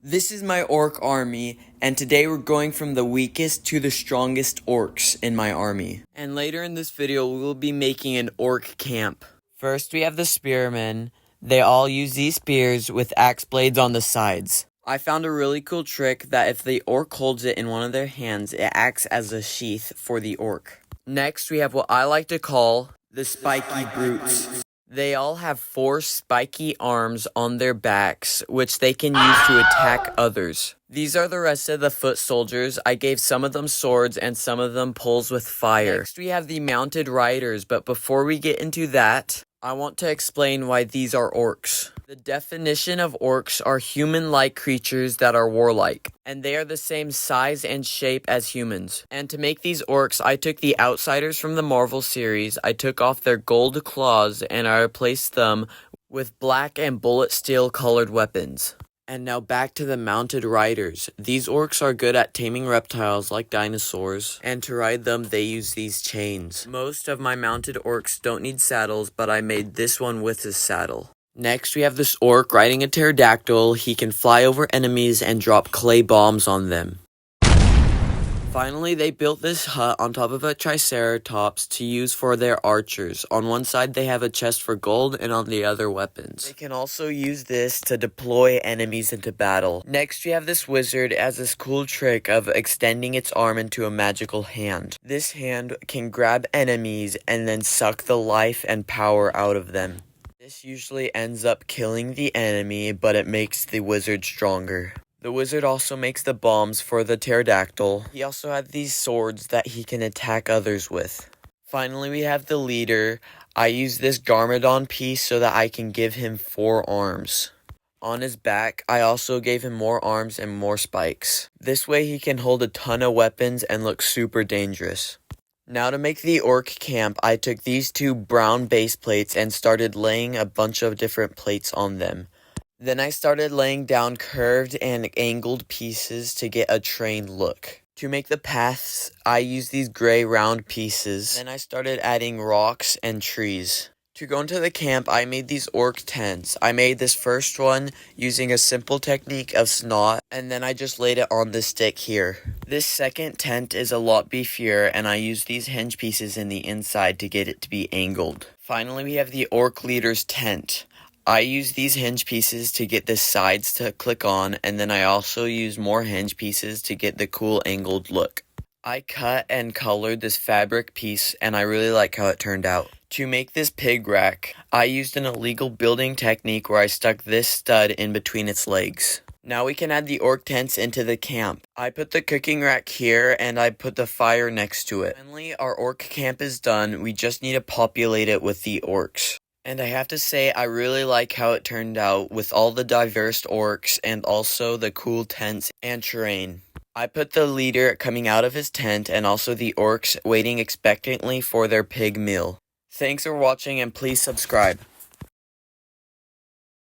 This is my orc army, and today we're going from the weakest to the strongest orcs in my army. And later in this video, we will be making an orc camp. First, we have the spearmen. They all use these spears with axe blades on the sides. I found a really cool trick that if the orc holds it in one of their hands, it acts as a sheath for the orc. Next, we have what I like to call the spiky brutes. They all have 4 spiky arms on their backs, which they can use to attack others. These are the rest of the foot soldiers. I gave some of them swords and some of them poles with fire. Next, we have the mounted riders, but before we get into that, I want to explain why these are orcs. The definition of orcs are human-like creatures that are warlike, and they are the same size and shape as humans. And to make these orcs, I took the outsiders from the Marvel series, I took off their gold claws, and I replaced them with black and bullet steel colored weapons. And now back to the mounted riders. These orcs are good at taming reptiles like dinosaurs, and to ride them they use these chains. Most of my mounted orcs don't need saddles, but I made this one with a saddle. Next we have this orc riding a pterodactyl. He can fly over enemies and drop clay bombs on them. Finally, they built this hut on top of a triceratops to use for their archers. On one side they have a chest for gold and on the other weapons. They can also use this to deploy enemies into battle. Next we have this wizard as this cool trick of extending its arm into a magical hand. This hand can grab enemies and then suck the life and power out of them. This usually ends up killing the enemy, but it makes the wizard stronger. The wizard also makes the bombs for the pterodactyl. He also has these swords that he can attack others with. Finally, we have the leader. I use this Garmadon piece so that I can give him 4 arms. On his back, I also gave him more arms and more spikes. This way he can hold a ton of weapons and look super dangerous. Now to make the orc camp, I took these 2 brown base plates and started laying a bunch of different plates on them. Then I started laying down curved and angled pieces to get a trained look. To make the paths, I used these gray round pieces. Then I started adding rocks and trees. To go into the camp, I made these orc tents. I made this first one using a simple technique of snot, and then I just laid it on this stick here. This second tent is a lot beefier, and I used these hinge pieces in the inside to get it to be angled. Finally, we have the orc leader's tent. I use these hinge pieces to get the sides to click on, and then I also use more hinge pieces to get the cool angled look. I cut and colored this fabric piece, and I really like how it turned out. To make this pig rack, I used an illegal building technique where I stuck this stud in between its legs. Now we can add the orc tents into the camp. I put the cooking rack here, and I put the fire next to it. Finally, our orc camp is done. We just need to populate it with the orcs. And I have to say, I really like how it turned out with all the diverse orcs and also the cool tents and terrain. I put the leader coming out of his tent and also the orcs waiting expectantly for their pig meal. Thanks for watching and please subscribe.